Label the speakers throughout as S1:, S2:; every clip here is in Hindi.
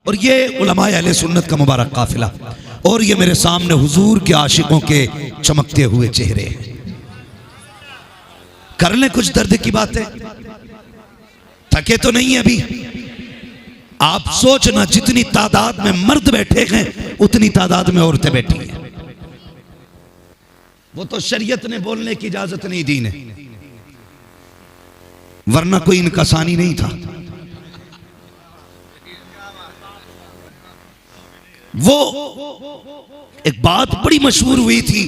S1: और ये उलमाए अहले सुन्नत का मुबारक काफिला और ये मेरे सामने हुजूर के आशिकों के चमकते हुए चेहरे हैं। कर लें कुछ दर्द की बातें, थके तो नहीं है अभी। आप सोचना जितनी तादाद में मर्द बैठे हैं उतनी तादाद में औरतें बैठी हैं। वो तो शरीयत ने बोलने की इजाजत नहीं दी ने, वरना कोई इनकसानी नहीं था। वो एक बात बड़ी मशहूर हुई थी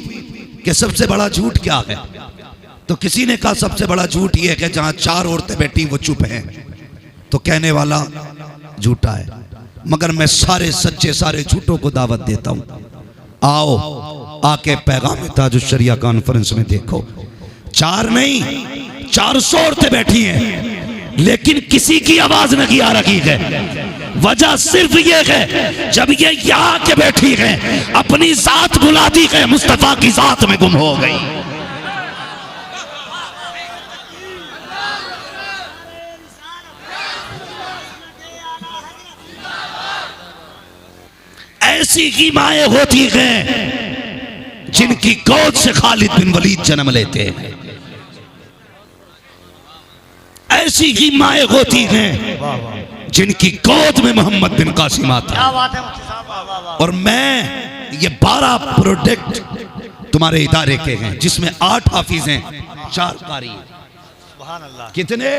S1: कि सबसे बड़ा झूठ क्या है, तो किसी ने कहा सबसे बड़ा झूठ यह है कि जहां चार औरतें बैठी वो चुप हैं, तो कहने वाला झूठा है। मगर मैं सारे सच्चे सारे झूठों को दावत देता हूं, आओ आके पैगाम ताजुश शरिया कॉन्फ्रेंस में देखो। चार नहीं 400 औरतें बैठी हैं, लेकिन किसी की आवाज नहीं आ रही है। वजह सिर्फ ये है, जब ये यहाँ के बैठी है अपनी जात भुला दी है, मुस्तफा की जात में गुम हो गई। ऐसी ही माएं होती हैं जिनकी गोद से खालिद बिन वलीद जन्म लेते हैं। ऐसी ही माएं होती हैं जिनकी गोद में मोहम्मद बिन कासिम आता है। और मैं ये 12 प्रोडक्ट तुम्हारे इदारे के हैं, जिसमें 8 हाफिज हैं, 4 कारी। कितने?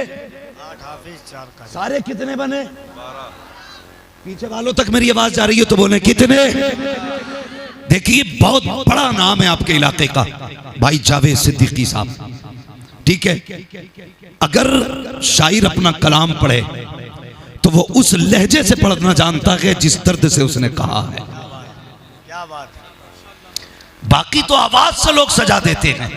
S1: 8 हाफिज 4 कारी। सारे कितने बने? 12। पीछे वालों तक मेरी आवाज जा रही है तो बोले कितने? देखिए बहुत बड़ा नाम है आपके इलाके का, भाई जावेद सिद्दीकी साहब। ठीक है, अगर शायर अपना कलाम पढ़े तो वो उस लहजे से पढ़ना जानता है जिस दर्द से उसने कहा है। क्या बात है। बाकी तो आवाज से लोग सजा देते हैं,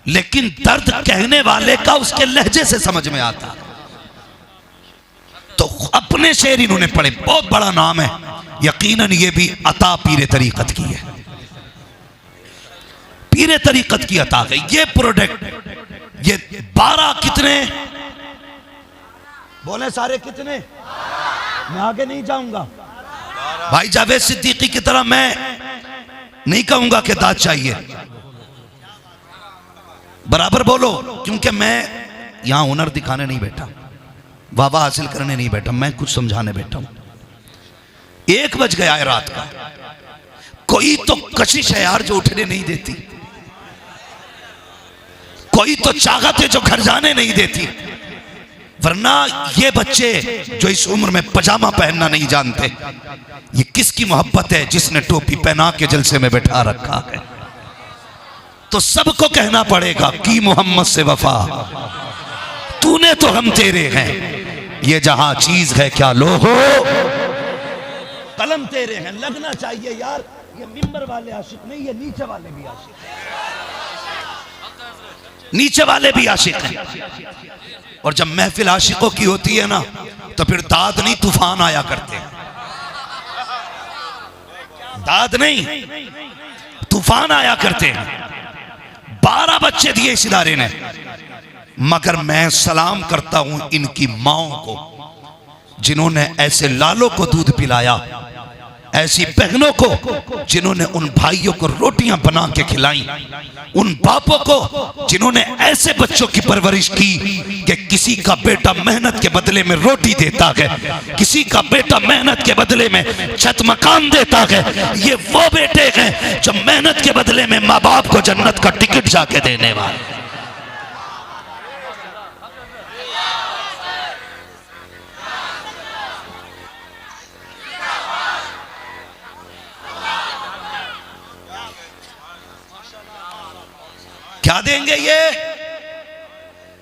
S1: लेकिन दर्द कहने वाले का उसके लहजे से समझ में आता। तो अपने शेर इन्होंने पढ़े, बहुत बड़ा नाम है। यकीनन ये भी अता पीरे तरीकत की है, पीरे तरीकत की अता है ये प्रोडक्ट। ये 12 कितने बोले? सारे कितने? मैं आगे नहीं जाऊंगा भाई, जावेद सिद्दीकी की तरह मैं नहीं कहूंगा कि दाद चाहिए, बराबर बोलो, क्योंकि मैं यहां हुनर दिखाने नहीं बैठा, वाह हासिल करने नहीं बैठा, मैं कुछ समझाने बैठा हूं। 1 बज गया है रात का, कोई तो कशिश है यार जो उठने नहीं देती, कोई तो चाहत है जो घर जाने नहीं देती। वरना ये बच्चे जो इस उम्र में पजामा पहनना नहीं जानते, ये किसकी मोहब्बत है जिसने टोपी पहना के जलसे में बैठा रखा है। तो सबको कहना पड़ेगा कि मोहम्मद से वफा, तूने तो हम तेरे हैं, ये जहां चीज है क्या लो हो, कलम तेरे हैं। लगना चाहिए यार, ये मिंबर वाले आशिक नहीं, ये नीचे वाले भी आशिक हैं, नीचे वाले भी आशिक हैं। और जब महफिल आशिकों की होती है ना, तो फिर दाद नहीं तूफान आया करते हैं, दाद नहीं तूफान आया करते हैं। 12 बच्चे दिए इस इदारे ने, मगर मैं सलाम करता हूं इनकी माओं को जिन्होंने ऐसे लालों को दूध पिलाया, ऐसी बहनों को जिन्होंने उन भाइयों को रोटियां बना के खिलाई, उन बापों को जिन्होंने ऐसे बच्चों की परवरिश की कि किसी का बेटा मेहनत के बदले में रोटी देता है, किसी का बेटा मेहनत के बदले में छत मकान देता है। ये वो बेटे हैं जो मेहनत के बदले में माँ बाप को जन्नत का टिकट जाके देने वाले। क्या देंगे ये?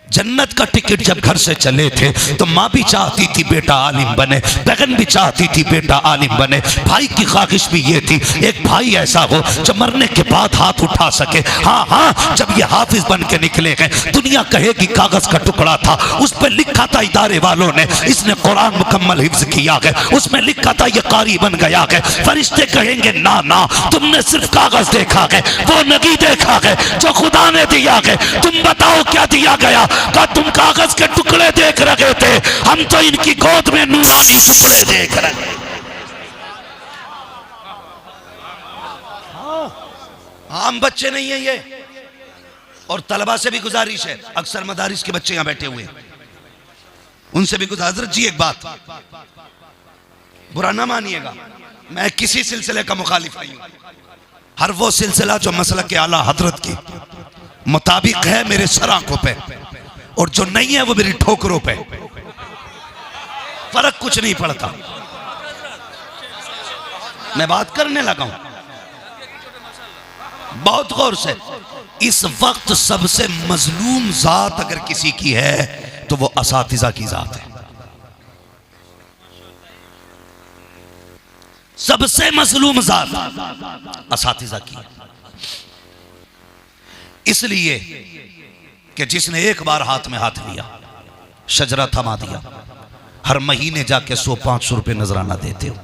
S1: जन्नत का टिकट जब घर से चले थे तो माँ भी चाहती थी बेटा आलिम बने, बहन भी चाहती थी बेटा आलिम बने, भाई की ख्वाहिश भी ये थी एक भाई ऐसा हो जो मरने के बाद हाथ उठा सके। हाँ हाँ, जब ये हाफिज बन के निकले हैं, दुनिया कहेगी कागज का टुकड़ा था, उस पर लिखा था इदारे वालों ने इसने कुरान मुकम्मल हिफ्ज किया है, उसमें लिखा था ये कारी बन गया है। फरिश्ते कहेंगे ना ना, तुमने सिर्फ कागज देखा है, वो नहीं देखा है जो खुदा ने दिया है। तुम बताओ क्या दिया गया? कहा तुम कागज के टुकड़े देख रहे थे, हम तो इनकी गोद में नूरानी टुकड़े देख रहे। आम बच्चे नहीं है ये। और तलबा से भी गुजारिश है, अक्सर मदारिस के बच्चे यहां बैठे हुए हैं, उनसे भी गुजारिश। हजरत जी एक बात बुरा ना मानिएगा, मैं किसी सिलसिले का मुखालिफ नहीं हूं। हर वो सिलसिला जो मसलक के आला हजरत की मुताबिक है मेरे सर आंखों पे, और जो नहीं है वो मेरी ठोकरों पे। फर्क कुछ नहीं पड़ता। मैं बात करने लगा हूं बहुत गौर से। इस वक्त सबसे मजलूम जात अगर किसी की है तो वो असातिज़ा की जात है। सबसे मजलूम जात असातिज़ा की, इसलिए कि जिसने एक बार हाथ में हाथ लिया, शजरा थमा दिया, हर महीने जाके 100-500 रुपए नजराना देते हो।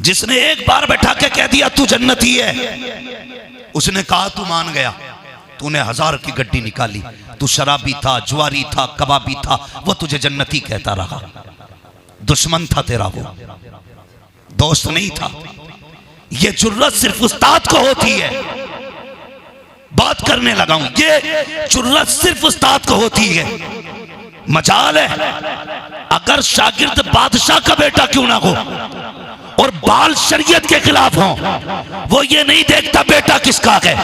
S1: जिसने एक बार बैठा के कह दिया तू जन्नती है, उसने कहा तू मान गया, तूने 1000 की गड्डी निकाली, तू शराबी था, जुआरी था, कबाबी था, वो तुझे जन्नती कहता रहा। दुश्मन था तेरा, वो दोस्त नहीं था। ये जुर्रत सिर्फ उस्ताद को होती है। बात करने लगा हूं, ये जुर्रत सिर्फ उस्ताद को होती है। मजाल है अगर शागिर्द बादशाह का बेटा क्यों ना हो और बाल शरीयत के खिलाफ हो, वो ये नहीं देखता बेटा किसका है,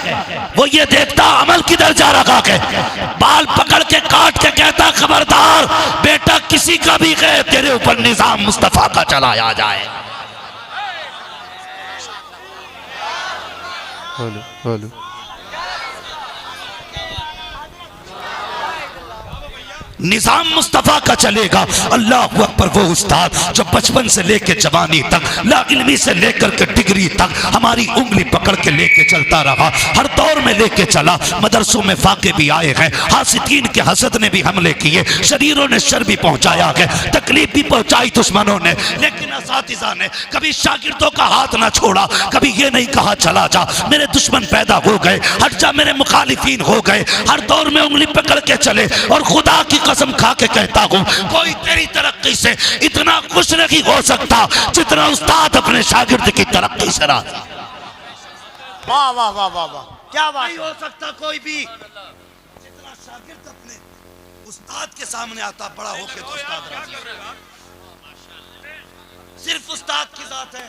S1: वो ये देखता अमल किधर जा रहा है। बाल पकड़ के काट के कहता खबरदार बेटा किसी का भी है, तेरे ऊपर निजाम मुस्तफा का चलाया जाए। हेलो निजाम मुस्तफा का चलेगा। अल्लाह अकबर। वो उस्ताद जो बचपन से लेकर जवानी तक, ला इल्मी से लेकर के डिग्री तक हमारी उंगली पकड़ के लेके चलता रहा, हर दौर में लेके चला। मदरसों में फाके भी आए हैं, हासिदीन के हसद ने भी हमले किए, शरीरों ने शर भी पहुंचाया है, तकलीफ भी पहुंचाई दुश्मनों ने, लेकिन असातिज़ा ने कभी शागिर्दों का हाथ ना छोड़ा। कभी ये नहीं कहा चला जा, मेरे दुश्मन पैदा हो गए, हट जा, मेरे मुखालिफीन हो गए। हर दौर में उंगली पकड़ के चले। और खुदा की कसम खा के कहता हूं कोई तेरी तरक्की से इतना खुश नहीं हो सकता जितना उस्ताद अपने शागिर्द की तरक्की से राजी।
S2: वाह वाह वाह वाह वाह, क्या बात।
S1: नहीं हो सकता कोई भी जितना शागिर्द अपने उस्ताद के सामने आता बड़ा होके तो उस्ताद राजी। सिर्फ उस्ताद की जात है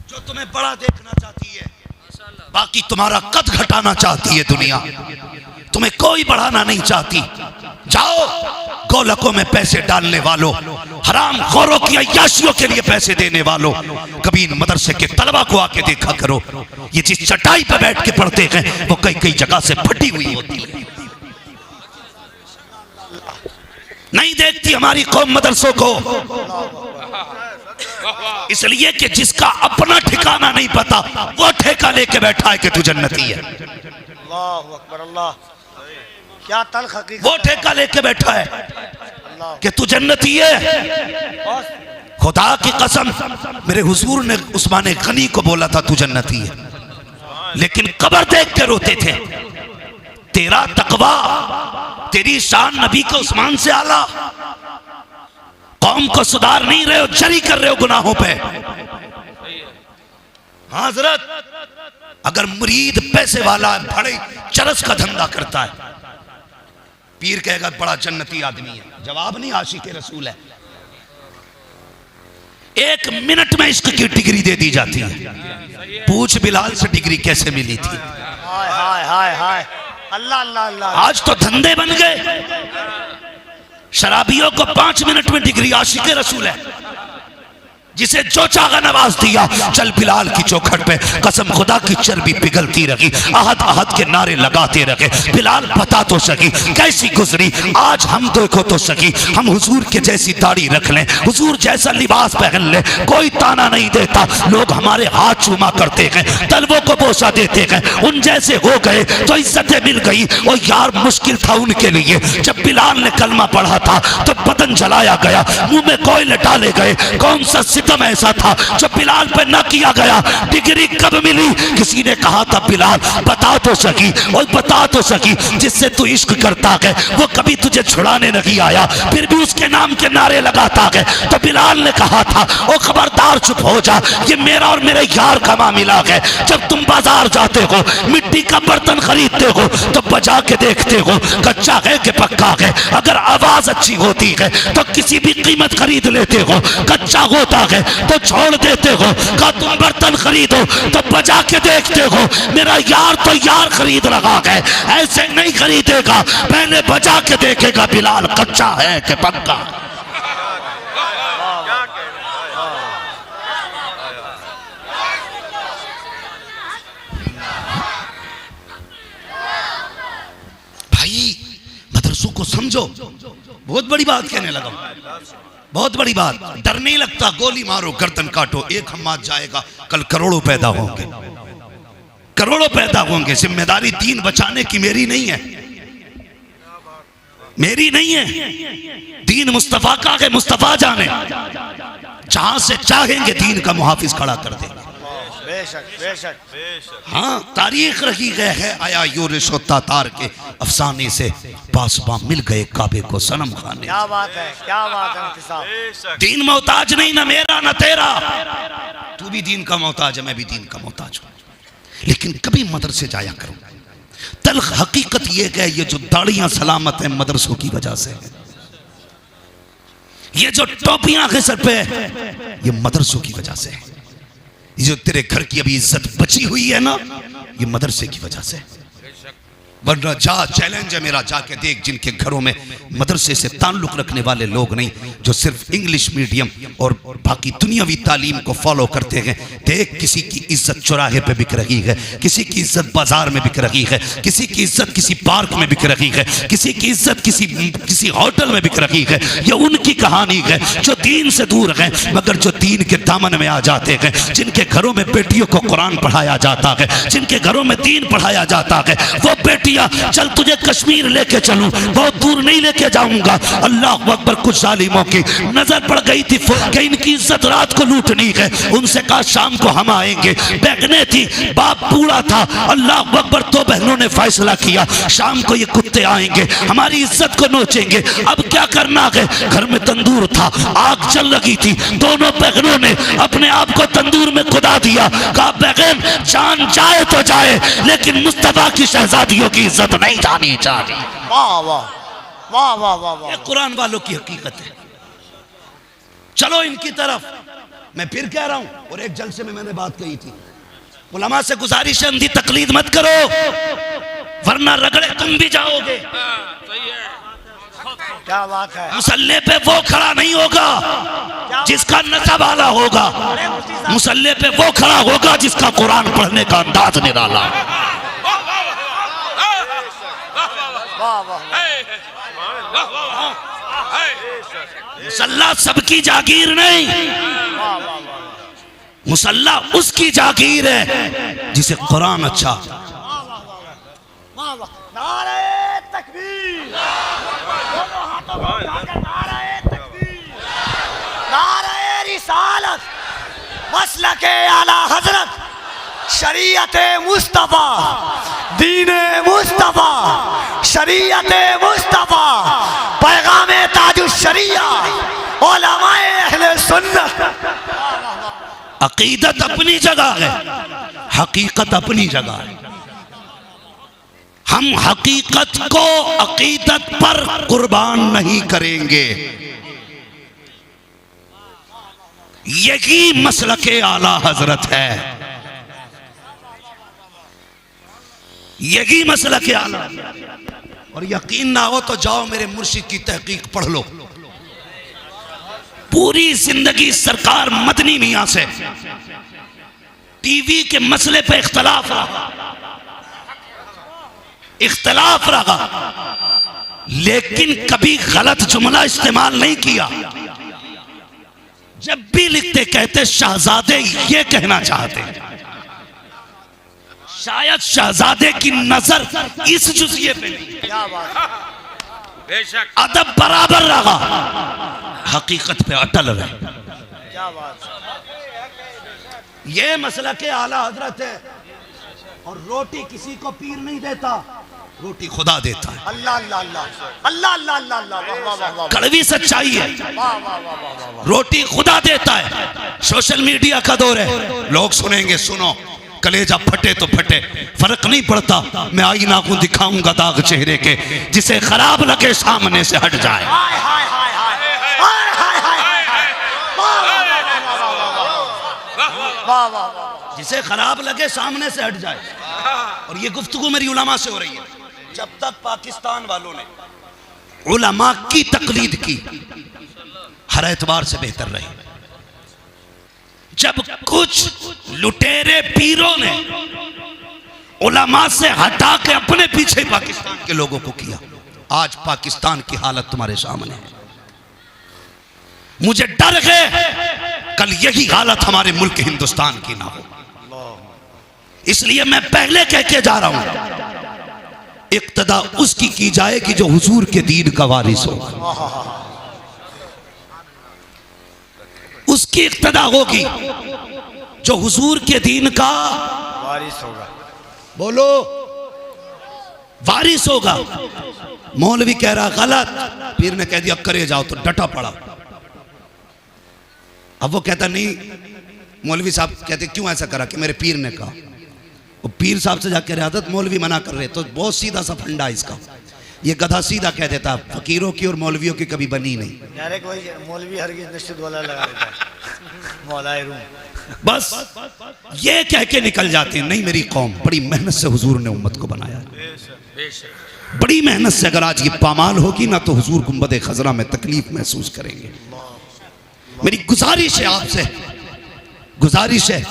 S1: जो तुम्हें बड़ा देखना चाहती है, बाकी तुम्हारा कद घटाना चाहती है दुनिया, तुम्हें कोई बढ़ाना नहीं चाहती। जाओ गोलकों में पैसे डालने वालों, हराम खोरों की अय्याशियों के लिए पैसे देने वालों, कभी इन मदरसे के तलबा को आके देखा करो। ये जिस चटाई पर बैठ के पढ़ते हैं वो कई कई जगह से फटी हुई होती है। नहीं देखती हमारी कौम मदरसों को, इसलिए कि जिसका अपना ठिकाना नहीं पता वो ठेका लेके बैठा है कि तू जन्नती है।
S2: अल्लाह अकबर, अल्लाह, क्या तल्ख हकीकत।
S1: वो ठेका लेके बैठा है कि तू जन्नती है। खुदा की कसम मेरे हुजूर ने उस्मान गनी को बोला था तू जन्नती है, लेकिन कब्र देख के रोते थे। तेरा तकवा, तेरी शान नबी के उस्मान से आला। कौम को सुधार नहीं रहे हो, जरी कर रहे हो गुनाहों पे। हाँ हजरत, अगर मुरीद पैसे वाला है, बड़े चरस का धंधा करता है, पीर कहेगा बड़ा जन्नती आदमी है, जवाब नहीं, आशिक रसूल है। 1 मिनट में इश्क की डिग्री दे दी जाती है। पूछ बिलाल से डिग्री कैसे मिली थी।
S2: हाय हाय हाय हाय, अल्लाह अल्लाह अल्लाह।
S1: आज तो धंधे बन गए। शराबियों को 5 मिनट में डिग्री, आशिक रसूल है, जिसे जो चाहा नवाज दिया। चल बिलाल की चौखट पे कसम खुदा की चर्बी पिघलती रही, अहद अहद के नारे लगाते रहे। बिलाल बता तो सकी कैसी गुजरी, आज हम देखो तो सकी। हम हुजूर के जैसी दाढ़ी रख लें, हुजूर जैसा लिबास पहन ले, कोई ताना नहीं देता। लोग हमारे हाथ चूमा करते हैं, तलवों को बोसा देते हैं, उन जैसे हो गए तो इज्जतें मिल गई। और यार मुश्किल था उनके लिए। जब बिलाल ने कलमा पढ़ा था तो बदन जलाया गया, मुंह में कोयले डाले गए। कौन सा सितम ऐसा था जो बिलाल पे न किया गया। डिग्री कब मिली? किसी ने कहा था बिलाल बता तो सकी, और बता तो सकी जिससे तू इश्क करता है वो कभी तुझे छुड़ाने नहीं आया, फिर भी उसके नाम के नारे लगाता है। तो बिलाल ने कहा था ओ खबरदार चुप हो जा, ये मेरा और मेरे यार का मामला है। जब तुम बाजार जाते हो मिट्टी का बर्तन खरीदते हो तो बजा के देखते हो कच्चा है कि पक्का है। अगर आवाज अच्छी होती है तो किसी भी कीमत खरीद लेते हो, कच्चा होता है तो छोड़ देते हो। का तुम बर्तन खरीदो तो बजा के देखते हो, मेरा यार तो यार खरीद रहा है, ऐसे नहीं खरीदेगा, पहले बजा के देखेगा बिलाल कच्चा है कि पक्का। भाई मदरसों को समझो, बहुत बड़ी बात कहने लगा, बहुत बड़ी बात। डर नहीं लगता, गोली मारो गर्दन काटो, एक हम्माद जाएगा, कल करोड़ों पैदा होंगे, करोड़ों पैदा होंगे। जिम्मेदारी दीन बचाने की मेरी नहीं है, मेरी नहीं है, दीन मुस्तफा का है, मुस्तफा जाने। जहां से चाहेंगे दीन का मुहाफिज खड़ा कर देंगे।
S2: बेशक बेशक।
S1: हाँ तारीख रखी गए है, आया यूरिश और तातार के अफसाने से पासबा मिल गए काबे को सनम खाने।
S2: क्या बात है, क्या बात है मुफ्ती साहब।
S1: दीन मोहताज नहीं, ना मेरा ना तेरा। तू भी दीन का मोहताज है, मैं भी दीन का मोहताज हूं, लेकिन कभी मदरसे जाया करो। तल्ख हकीकत यह है ये जो दाढ़ियां सलामत है मदरसों की वजह से, ये जो टोपियां के सर पे ये मदरसों की वजह से, ये जो तेरे घर की अभी इज्जत बची हुई है ना ये मदरसे की वजह से। वरना जा, चैलेंज है मेरा, जाके देख जिनके घरों में मदरसे से ताल्लुक रखने वाले लोग नहीं, जो सिर्फ इंग्लिश मीडियम और बाकी दुनियावी तालीम को फॉलो करते हैं, देख किसी की इज्जत चौराहे पे बिक रही है, किसी की इज्जत बाजार में बिक रही है, किसी की इज्जत किसी पार्क में बिक रही है, किसी की इज्जत किसी होटल में बिक रही है। ये उनकी कहानी है जो दीन से दूर है, मगर जो दीन के दामन में आ जाते हैं, जिनके घरों में बेटियों को कुरान पढ़ाया जाता है, जिनके घरों में दीन पढ़ाया जाता है, वो बेटी चल तुझे कश्मीर लेके चलूं, बहुत दूर नहीं लेके जाऊंगा। अल्लाह अकबर, कुछ जालिमों की नजर पड़ गई थी कि इनकी इज्जत रात को लूटनी है, उनसे कहा शाम को हम आएंगे। बहनें थी, बाप बूढ़ा था, अल्लाह अकबर, तो बहनों ने फैसला किया शाम को ये कुत्ते आएंगे, हमारी इज्जत को नोचेंगे। अब क्या करना है, घर में तंदूर था, आग चल लगी थी, दोनों बहनों ने अपने आप को तंदूर में खुदा दिया, कहा बहन जान जाए तो जाए लेकिन मुस्तफा की शहजादियों की इज्जत नहीं जानी चाहिए।
S2: वाह वाह वाह वाह वाह वाह।
S1: ये कुरान वालों की हकीकत है। चलो इनकी तरफ, मैं फिर कह रहा हूं, और एक जलसे में मैंने बात कही थी, उलमा से गुजारिश है अंधी तकलीद मत करो, वरना रगड़े तुम भी जाओगे।
S2: क्या बात है।
S1: मुसल्ले पे वो खड़ा नहीं होगा जिसका नशा वाला होगा, मुसल्ले पे वो खड़ा होगा जिसका कुरान पढ़ने का अंदाज निराला। मुसल्ला सबकी जागीर नहीं, मुसल्ला उसकी जागीर है जिसे कुरान अच्छा।
S2: नारे तकबीर, दोनों हाथों को उठाकर नारे तकबीर, नारे रिसालत, मसलके आला हजरत, शरीयत मुस्तफा, दीने मुस्तफा, शरीयत मुस्तफा, पैगामे ताजुश शरिया, उलमाए अहले सुन्नत।
S1: अकीदत अपनी जगह है, हकीकत अपनी जगह है। हम हकीकत को अकीदत पर कुर्बान नहीं करेंगे। यही मसलके आला हजरत है, यही मसलके आला। और यकीन ना हो तो जाओ मेरे मुर्शिद की तहकीक पढ़ लो। पूरी जिंदगी सरकार मदनी मियां से टीवी के मसले पे इख्तलाफ रहा, लेकिन कभी गलत जुमला इस्तेमाल नहीं किया। जब भी लिखते कहते शहजादे ये कहना चाहते, शायद शहजादे की नजर इस जुज़िये पे नहीं,
S2: क्या बात, बेशक
S1: अदब बराबर रहा, हकीकत पे अटल रहे।
S2: क्या बात है।
S1: ये मसला के आला हजरत है। और रोटी किसी को पीर नहीं देता, रोटी खुदा देता है।
S2: अल्लाह अल्लाह अल्लाह अल्लाह अल्लाह अल्लाह अल्लाह वाह वाह वाह वाह
S1: कड़वी सच्चाई है।
S2: वाह वाह वाह वाह वाह।
S1: रोटी खुदा देता है। सोशल मीडिया का दौर है, लोग सुनेंगे, सुनो, कलेजा फटे तो फटे, फर्क नहीं पड़ता, मैं आईना को दिखाऊंगा दाग चेहरे के, जिसे खराब लगे सामने से हट जाए।
S2: हाय हाय हाय हाय हाय हाय हाय हाय वाह वाह वाह वाह।
S1: जिसे खराब लगे सामने से हट जाए। और ये गुफ्तगू मेरी उलमा से हो रही है। जब तक पाकिस्तान वालों ने उलमा की तकलीद की, हर एतबार से बेहतर रही। जब कुछ लुटेरे पीरों ने उलमा से हटा के अपने पीछे पाकिस्तान के लोगों को किया, आज पाकिस्तान की हालत तुम्हारे सामने है। मुझे डर है कल यही हालत हमारे मुल्क हिंदुस्तान की ना हो, इसलिए मैं पहले कह के जा रहा हूं, इक्तदा उसकी की जाए कि जो हुजूर के दीन का वारिस हो, उसकी इक्तदा होगी जो हुजूर के दीन का
S2: वारिस होगा।
S1: बोलो, वारिस होगा। मौलवी कह रहा गलत, पीर ने कह दिया करे जाओ, तो डटा पड़ा। अब वो कहता नहीं, मौलवी साहब कहते क्यों ऐसा करा, कि मेरे पीर ने कहा। वो पीर साहब से जाकर आदत मौलवी मना कर रहे, तो बहुत सीधा सा फंडा इसका। ये गधा सीधा कह देता, फकीरों की और मौलवियों की कभी बनी नहीं।
S2: डायरेक्ट वही मौलवी हरगिज़ निश्चित वाला लगा देता है, मौलाए रूम।
S1: बस ये कह के निकल जाते हैं। नहीं, मेरी कौम बड़ी मेहनत से हुजूर ने उम्मत को बनाया, बड़ी मेहनत से। अगर आज ये पामाल होगी ना, तो हुजूर गुंबद खजरा में तकलीफ महसूस करेंगे। मेरी गुजारिश है आपसे, गुजारिश है,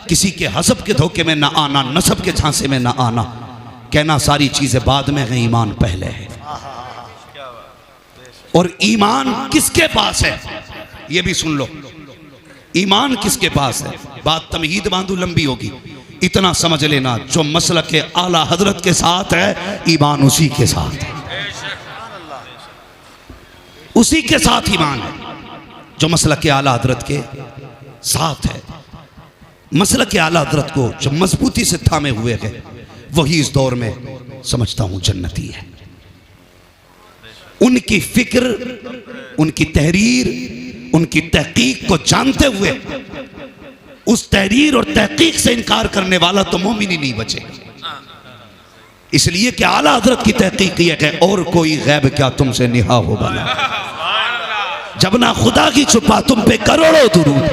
S1: किसी के हसब के धोखे में ना आना, नसब के झांसे में ना आना। कहना सारी चीजें बाद में है, ईमान पहले है। और ईमान किसके पास है ये भी सुन लो, ईमान किसके पास है। बात तमहीद बांधू लंबी होगी, इतना समझ लेना, जो मसलक के आला हजरत के साथ है, ईमान उसी के साथ है, उसी के साथ ईमान है जो मसलक के आला हजरत के साथ है। मसलक के आला हजरत को जो मजबूती से थामे हुए है, वही इस दौर में समझता हूं जन्नती है। उनकी फिक्र, उनकी तहरीर, उनकी तहकीक को जानते हुए उस तहरीर और तहकीक से इनकार करने वाला तो मोमिन ही नहीं बचेगा। इसलिए कि आला हजरत की तहकीक यह है, और कोई गैब क्या तुमसे निहा हो बना, जब ना खुदा की छुपा तुम पे करोड़ों दुरूद।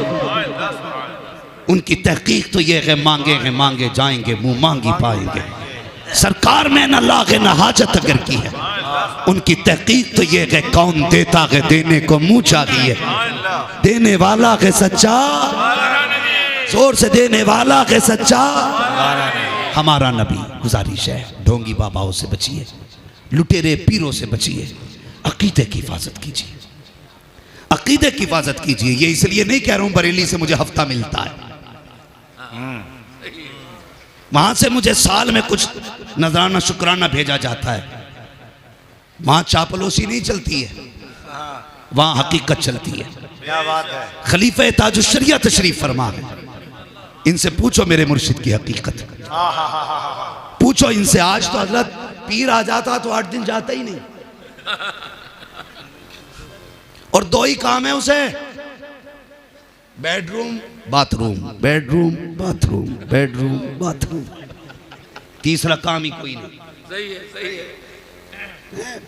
S1: उनकी तहकीक तो ये है, मांगे हैं मांगे जाएंगे, मुंह मांगी पाएंगे। सरकार में न लागे न हाजत अगर की है। उनकी तहकीक तो ये है, कौन देता है देने को मुंह चाहिए, देने वाला है सच्चा, जोर से देने वाला है सच्चा हमारा नबी। गुजारिश है, ढोंगी बाबाओं से बचिए, लुटेरे पीरों से बचिए, अकीदे की हिफाजत कीजिए, अकीदे की हिफाजत कीजिए। ये इसलिए नहीं कह रहा हूं बरेली से मुझे हफ्ता मिलता है, वहां से मुझे साल में कुछ नजराना शुक्राना भेजा जाता है। वहां चापलूसी नहीं चलती है, वहां हकीकत चलती है।
S2: क्या बात है।
S1: खलीफा ताजुश शरिया तशरीफ फरमा है, इनसे पूछो मेरे मुर्शिद की हकीकत, पूछो इनसे। आज तो हजरत पीर आ जाता तो 8 दिन जाता ही नहीं, और 2 ही काम है उसे, bedroom bathroom, bedroom bathroom, bedroom bathroom, तीसरा काम ही कोई नहीं।
S3: सही है, सही है।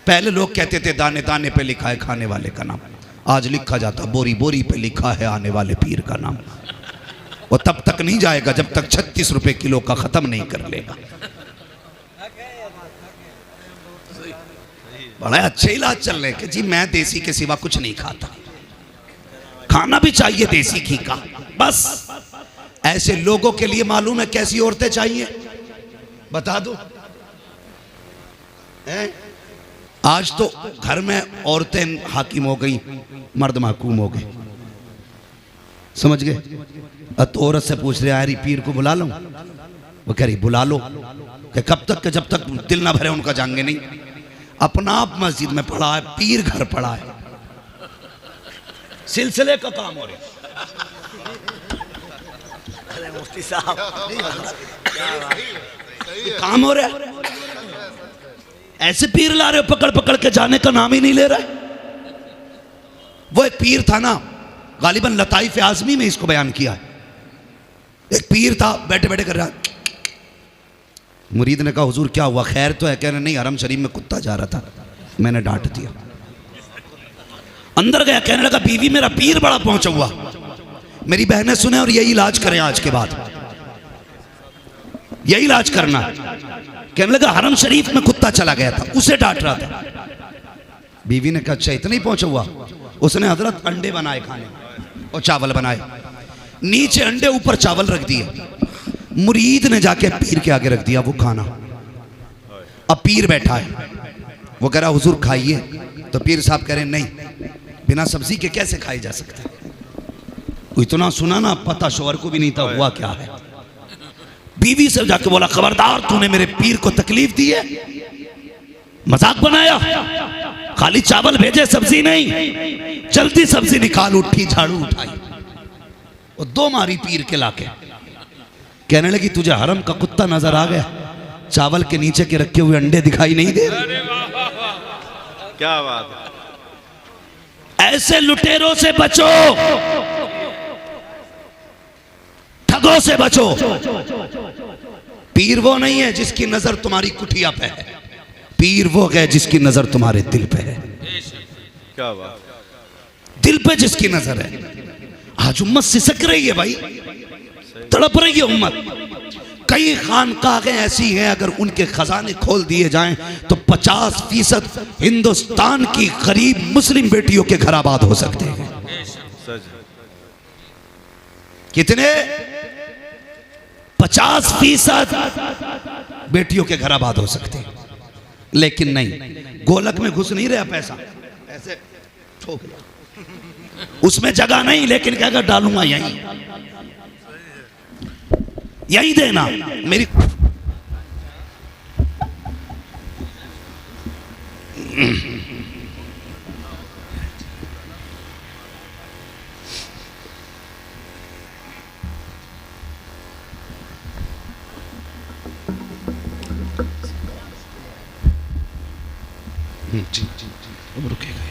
S1: पहले लोग कहते थे दाने दाने पे लिखा है खाने वाले का नाम, आज लिखा जाता बोरी बोरी पे लिखा है आने वाले पीर का नाम। वो तब तक नहीं जाएगा जब तक 36 रुपए किलो का खत्म नहीं कर लेगा। बड़ा अच्छे इलाज चल रहे कि जी मैं देसी के सिवा कुछ नहीं खाता, खाना भी चाहिए देसी घी का। बस ऐसे लोगों के लिए मालूम है कैसी औरतें चाहिए, बता दो। आज तो घर में औरतें हाकिम हो गई, मर्द महकूम हो गए, समझ गए। अब तो औरत से पूछ रहे यार पीर को बुला लो, वो कह रही बुला लो, कि कब तक के जब तक दिल ना भरे उनका जाएंगे नहीं। अपना आप मस्जिद में पड़ा है, पीर घर पड़ा है। सिलसिले का काम हो रहा है।
S2: अरे मुफ्ती साहब
S1: काम हो रहा है। ऐसे पीर ला रहे हो पकड़ पकड़ के, जाने का नाम ही नहीं ले रहा है। वो एक पीर था ना, गालिबन लताइफ आजमी में इसको बयान किया है। एक पीर था, बैठे बैठे कर रहा, मुरीद ने कहा हुजूर क्या हुआ, खैर तो है? कह रहे नहीं, हरम शरीफ में कुत्ता जा रहा था, मैंने डांट दिया। अंदर गया, कहने लगा बीवी मेरा पीर बड़ा पहुंचा हुआ, मेरी बहनें सुने और यही इलाज करें, आज के बाद यही इलाज करना। कहने लगा हरम शरीफ में कुत्ता चला गया था, उसे डांट रहा था। बीवी ने कहा अच्छा इतना ही पहुंचा हुआ? उसने हजरत अंडे बनाए खाने और चावल बनाए, नीचे अंडे ऊपर चावल रख दिए, मुरीद ने जाके पीर के आगे रख दिया वो खाना। अब पीर बैठा है, वो कह रहा हुजूर खाइए, तो पीर साहब कह रहे नहीं, बिना सब्जी के कैसे खाए जा सकते? इतना सुना ना, पता शोहर को भी नहीं था हुआ क्या है। बीवी से जाके बोला खबरदार, तूने मेरे पीर को तकलीफ दी है, मजाक बनाया, खाली चावल भेजे सब्जी नहीं, जल्दी सब्जी निकाल। उठी, झाड़ू उठाई, वो दो मारी पीर के लाके। कहने लगी तुझे हरम का कुत्ता नजर आ गया? चावल के नीचे के रखे हुए अंडे दिखाई नहीं दे रहे?
S3: क्या बात है।
S1: ऐसे लुटेरों से बचो, ठगों से बचो। पीर वो नहीं है जिसकी नजर तुम्हारी कुटिया पे है, पीर वो है जिसकी नजर तुम्हारे दिल पे है।
S3: क्या बात।
S1: दिल पे जिसकी नजर है। आज उम्मत सिसक रही है भाई, तड़प रही है उम्मत। कई खानकाहें ऐसी हैं, अगर उनके खजाने खोल दिए जाएं तो 50% हिंदुस्तान की गरीब मुस्लिम बेटियों के घर आबाद हो सकते हैं। कितने? 50% बेटियों के घर आबाद हो सकते हैं। लेकिन नहीं, गोलक में घुस नहीं रहा पैसा, ऐसे ठोक उसमें जगह नहीं, लेकिन क्या कर डालूंगा यहीं, यही देना मेरी। जी अब रुकेगा।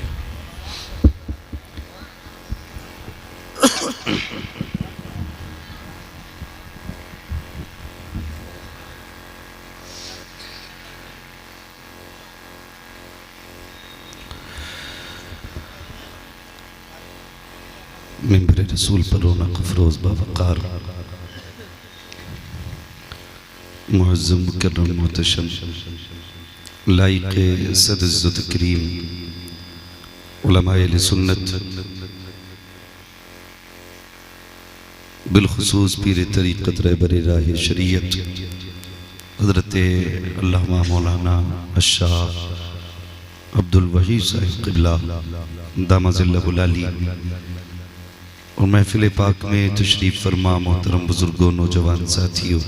S1: मिंबर रसूल पर रौनक अफरोज बावकार मुअज़्ज़म मुकर्रम मुहतशम लाइक़ सद-इज़्ज़त करीम उलमाए अहले सुन्नत, बिलखुसूस पीर तरीक़त रहबर राह शरीयत हज़रत अल्लामा मौलाना अशाह अब्दुल वहीद साहिब क़िबला दामज़िल्लहुल आली और महफिल पाक में तशरीफ़ फरमा मोहतरम बुजुर्गों, नौजवान साथियों,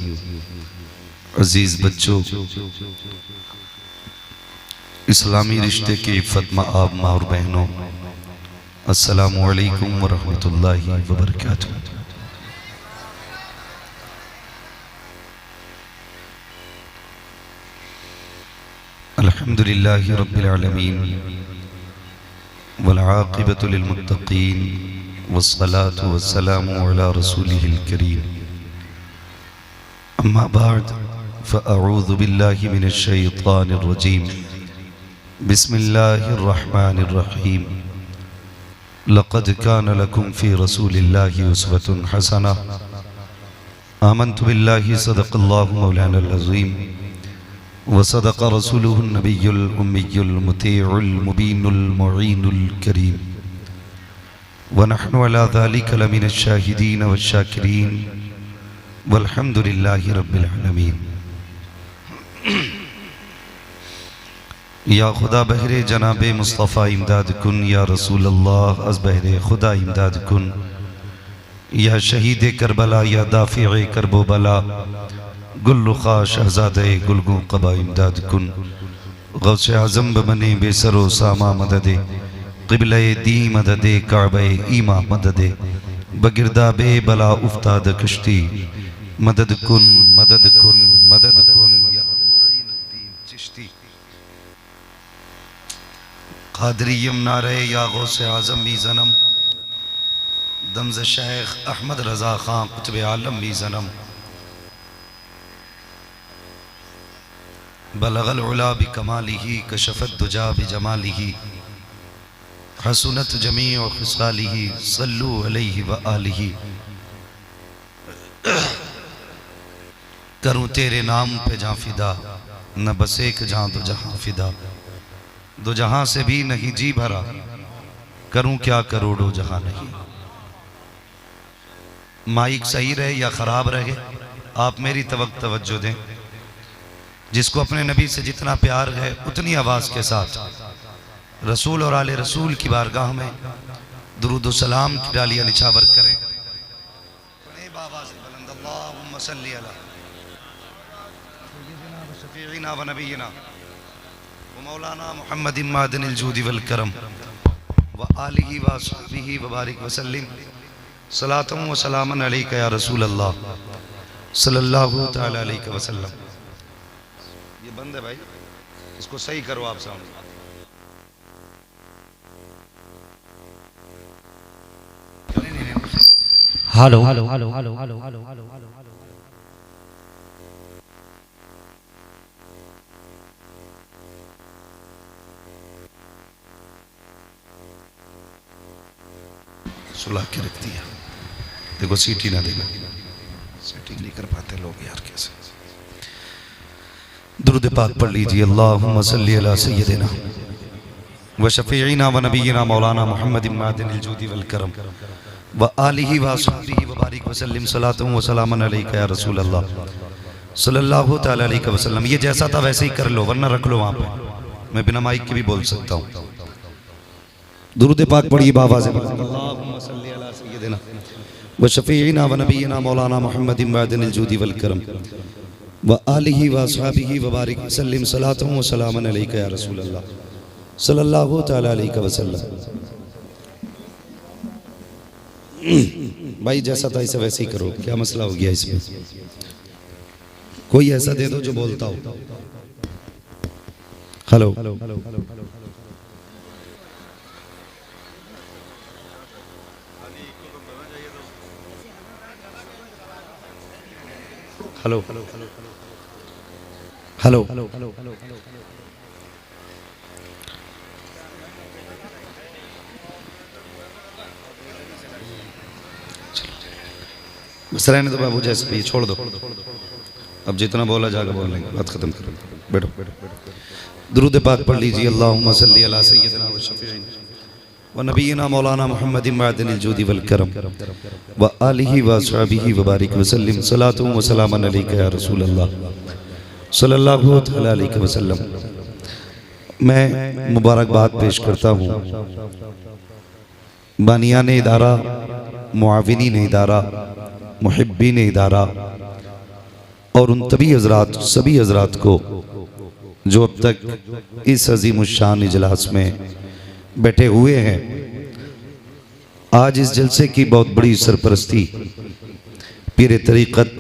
S1: अजीज़ बच्चों, इस्लामी रिश्ते के इफ़्फ़त मआब माँ और बहनों, अस्सलामु अलैकुम व रहमतुल्लाहि व बरकातुहू। अल्हम्दुलिल्लाहि रब्बिल आलमीन वल आक़िबतु लिल मुत्तक़ीन वस्सलातु वस्सलामु अला रसूलिहिल करीम। अम्मा बाद फ़अऊज़ु बिल्लाहि मिनश शैतानिर रजीम। बिस्मिल्लाहिर रहमानिर रहीम। लक़द कान लकुम फ़ी रसूलिल्लाहि उस्वतुन हसनह। आमन्तु बिल्लाहि सदक़ल्लाहु मौलानल अज़ीम व सदक़ रसूलुहुन नबियुल उम्मियुल मुतीउल मुबीनुल मुईनुल करीम व नहनु अला ज़ालिका लमिनश शाहिदीन वश्शाकिरीन वल्हम्दुलिल्लाहि रब्बिल आलमीन। या खुदा बहरे जनाबे मुस्तफ़ा इमदाद कुन, या रसूल अल्लाह अज़ बहरे खुदा इमदाद कुन, या शहीद करबला, या दाफ़िए करबो बला, गुल्लुखा शहज़ादे गुलगु कबा इमदाद कुन, गौसे आज़म बने बेसरो सामा मददे, क़िबले दी मददे काबे ईमा मददे बगिरदा बे बला उफ्ताद कश्ती मदद कुन मदद कुन मदद कुन या मुईनुद्दीन चिश्ती क़ादरियम नारे या गौसे आज़म भी ज़नम दमज़ शेख अहमद रज़ा ख़ान कुतुब आलम भी ज़नम बलगल उला बिकमालिही कशफत दुजा बिजमालिही हसनत जमीअ खिसालिही सल्लु अलैहि व आलिही। करूँ तेरे नाम पे जां फिदा न बस एक जां दो जहां फिदा दो जहां से भी नहीं जी भरा करूँ क्या करोड़ों जहां नहीं। माइक सही रहे या ख़राब रहे आप मेरी तवज्जो दें। जिसको अपने नबी से जितना प्यार है उतनी आवाज़ के साथ रसूल और आले रसूल की बारगाह में दुरूद सलाम की डालियाँ निछावर करें। व नबीना व मौलाना मुहम्मद मादनिल जूदी वल करम व आलिही व अस्हाबिही व बारिक वसल्लिम सलातुम व सलामन अलैका या रसूल अल्लाह सल्लल्लाहु तआला अलैहि वसल्लम। ये बंद है भाई, इसको सही करो आप सामने।
S2: हेलो
S1: सुला के रख दिया। देखो सीटी ना देना, सेटिंग नहीं कर पाते लोग यार कैसे। दुरूद पाक पढ़ लीजिए। अल्लाहुम्मा सल्ली अला सय्यदिना व शफीईना व नबीना मौलाना मुहम्मद मादिनिल जूदी वल करम व आलिही व अस्हाबिही व बारिक वसल्लिम सलातुम व सलामन अलैका या रसूल अल्लाह सल्लल्लाहु तआला अलैहि वसल्लम। ये जैसा था वैसे ही कर लो, वरना रख लो वहाँ पे, मैं बिना माइक के भी बोल सकता हूँ। दुरूद पाक पढ़िए बाबा से। अल्लाहुम्मा सल्ली अला सय्यदिना व शफीईना व नबीना मौलाना मुहम्मद मादिनिल जूदी वल करम व आलिही व अस्हाबिही व बारिक वसल्लिम सलातुम व सलामन अलैका या रसूल अल्लाह सल्लल्लाहु तआला अलैहि वसल्लम। भाई जैसा था ऐसा वैसे ही करो, क्या मसला हो गया इसमें? कोई ऐसा दे दो जो बोलता हो। हेलो हेलो हेलो बस रहने दो बाबू, जैसे भी छोड़ दो। अब जितना बोला जाएगा बोल लेंगे, बात खत्म करो। बैठो दुरूद पाक पढ़ लीजिए। अल्लाहुम्मा सल्ली अला सय्यदिना व शफीईना व नबीना मौलाना मुहम्मद मादिनिल जूदी वल करम व आलिही व अस्हाबिही व बारिक वसल्लिम सलातुम व सलामन अलैका या रसूल अल्लाह सल्लल्लाहु तआला अलैहि वसल्लम। मैं मुबारकबाद पेश करता हूँ बानियान इदारा, मुआविनीन इदारा, मुहिब्बीन इदारा और उन तभी हजरात, सभी हजरात को जो अब तक इस अज़ीमुश्शान इजलास में बैठे हुए हैं। आज इस जलसे की बहुत बड़ी सरपरस्ती पीर तरीक़त,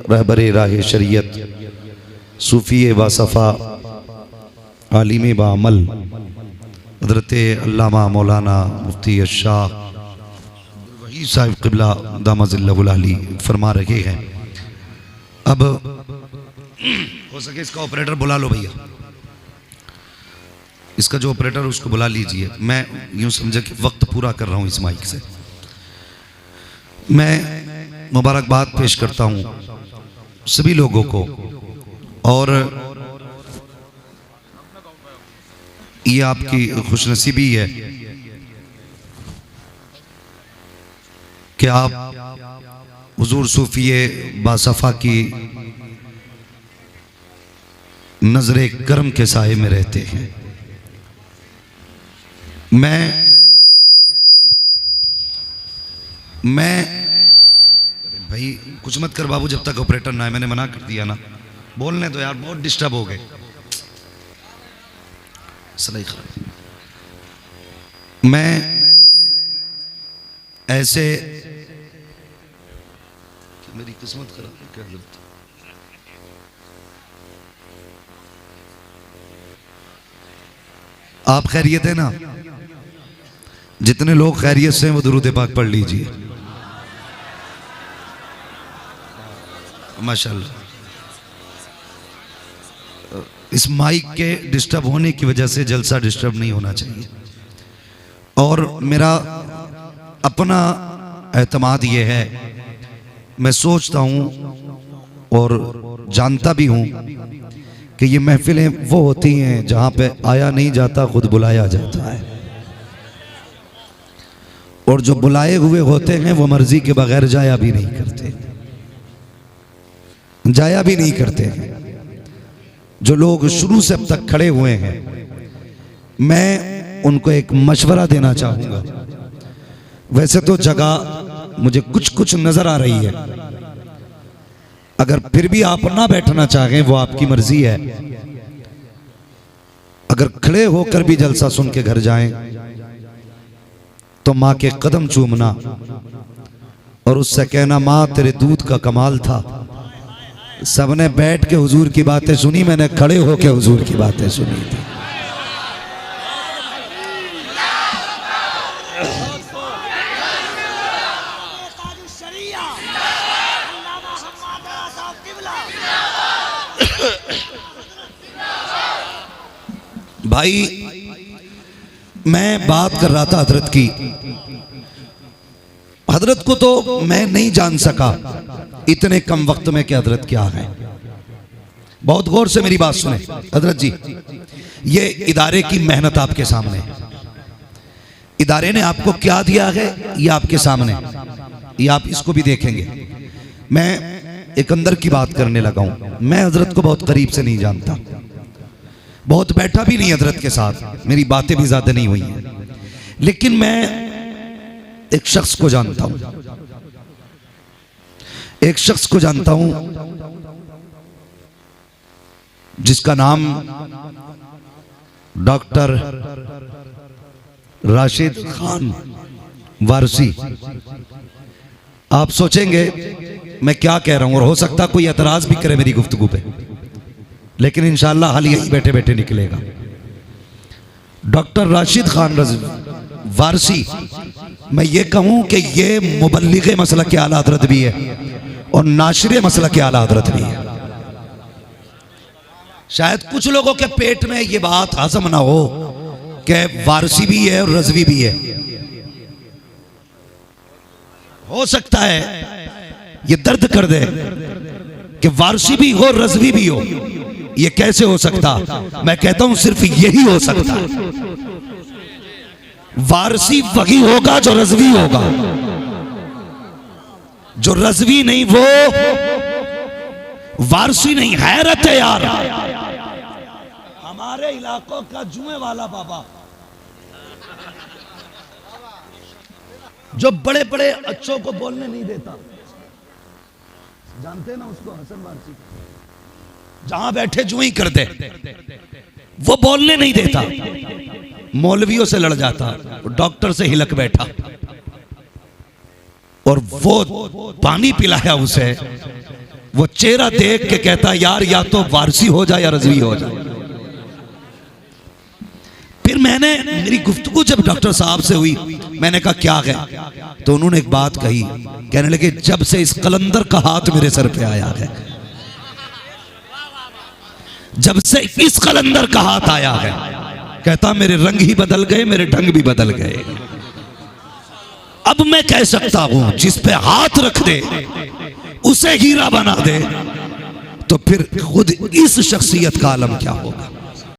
S1: रहबर राह शरीयत, सूफ़ी बासफ़ा, आलिम बाअमल हज़रत अल्लामा मौलाना मुफ्ती शाह वही साहिब क़िबला दामज़िल्लहुल आली फरमा रहे हैं। अब हो सके इसका ऑपरेटर बुला लो भैया, इसका जो ऑपरेटर उसको बुला लीजिए। मैं यूं समझे कि वक्त पूरा कर रहा हूं इस माइक से। मैं मुबारकबाद पेश करता हूं सभी लोगों को, और ये आपकी खुशनसीबी है कि आप हुजूर सूफी बासफ़ा की नजरे करम के साए में रहते हैं। मैं भाई कुछ मत कर बाबू जब तक ऑपरेटर ना है, मैंने मना कर दिया ना। बोलने दो यार, बहुत डिस्टर्ब हो गए। मैं ऐसे मेरी किस्मत खराब है क्या हजरत? आप खैरियत है ना? जितने लोग खैरियत से हैं वो दुरूद पाक पढ़ लीजिए। माशाल्लाह। इस माइक के डिस्टर्ब होने की वजह से जलसा डिस्टर्ब नहीं होना चाहिए। और मेरा अपना एतमाद ये है, मैं सोचता हूँ और जानता भी हूँ कि ये महफिलें वो होती हैं जहाँ पे आया नहीं जाता, खुद बुलाया जाता है। और जो बुलाए हुए होते हैं वो मर्जी के बगैर जाया भी नहीं करते, जाया भी नहीं करते हैं। जो लोग शुरू से अब तक खड़े हुए हैं, मैं उनको एक मशवरा देना चाहूँगा। वैसे तो जगह मुझे कुछ कुछ नजर आ रही है, अगर फिर भी आप ना बैठना चाहें वो आपकी मर्जी है। अगर खड़े होकर भी जलसा सुन के घर जाएं तो माँ के कदम चूमना और उससे कहना माँ तेरे दूध का कमाल था। सबने बैठ के हुजूर की बातें सुनी, मैंने खड़े होके हुजूर की बातें सुनी थी। भाई मैं बात कर रहा था हजरत की। हजरत को तो मैं नहीं जान सका इतने कम वक्त में कि हजरत क्या है। बहुत गौर से मेरी बात सुने हजरत जी, ये इदारे की मेहनत आपके सामने है। इदारे ने आपको क्या दिया है ये आपके सामने, ये आप इसको भी देखेंगे। मैं एक अंदर की बात करने लगा हूं। मैं हजरत को बहुत करीब से नहीं जानता, बहुत बैठा भी नहीं हजरत के साथ, मेरी बातें भी ज्यादा नहीं हुई हैं, लेकिन मैं एक शख्स को जानता हूं, एक शख्स को जानता हूं जिसका नाम डॉक्टर राशिद खान वारसी। आप सोचेंगे मैं क्या कह रहा हूं और हो सकता कोई एतराज भी करे मेरी गुफ्तगू पे, लेकिन इंशाअल्लाह हल यही बैठे बैठे निकलेगा। डॉक्टर राशिद खान वारसी, मैं ये कहूं कि ये मुबल्लिग़े मसलक के आला हज़रत भी है और नाशिरे मसलक के आला हज़रत भी है। शायद कुछ लोगों के पेट में ये बात हजम ना हो कि वारसी भी है और रज़वी भी है। हो सकता है ये दर्द कर दे कि वारसी भी हो रज़वी भी हो, ये कैसे हो सकता? मैं कहता हूं सिर्फ यही हो सकता है। वारसी वही होगा जो रज़वी होगा, जो रज़वी नहीं वो वारसी नहीं। हैरत है यार, हमारे इलाकों का जुए वाला बाबा जो बड़े बड़े अच्छों को बोलने नहीं देता, जानते हैं ना उसको, हसन वारसी, जहां बैठे जुए कर दे, वो बोलने नहीं देता, मौलवियों से लड़ जाता, डॉक्टर से हिलक बैठा और वो पानी पिलाया उसे, वो चेहरा देख के कहता यार या तो वारसी हो जाए या रज़वी हो जाए। फिर मैंने, मेरी गुफ्तगू जब डॉक्टर साहब से हुई, मैंने कहा क्या है, तो उन्होंने एक बात कही, कहने लगे जब से इस कलंदर का हाथ मेरे सर पे आया है, जब से इस कलंदर का हाथ आया है, कहता मेरे रंग ही बदल गए, मेरे ढंग भी बदल गए। अब मैं कह सकता हूं जिस पे हाथ रख दे उसे हीरा बना दे, तो फिर खुद इस शख्सियत का आलम क्या होगा।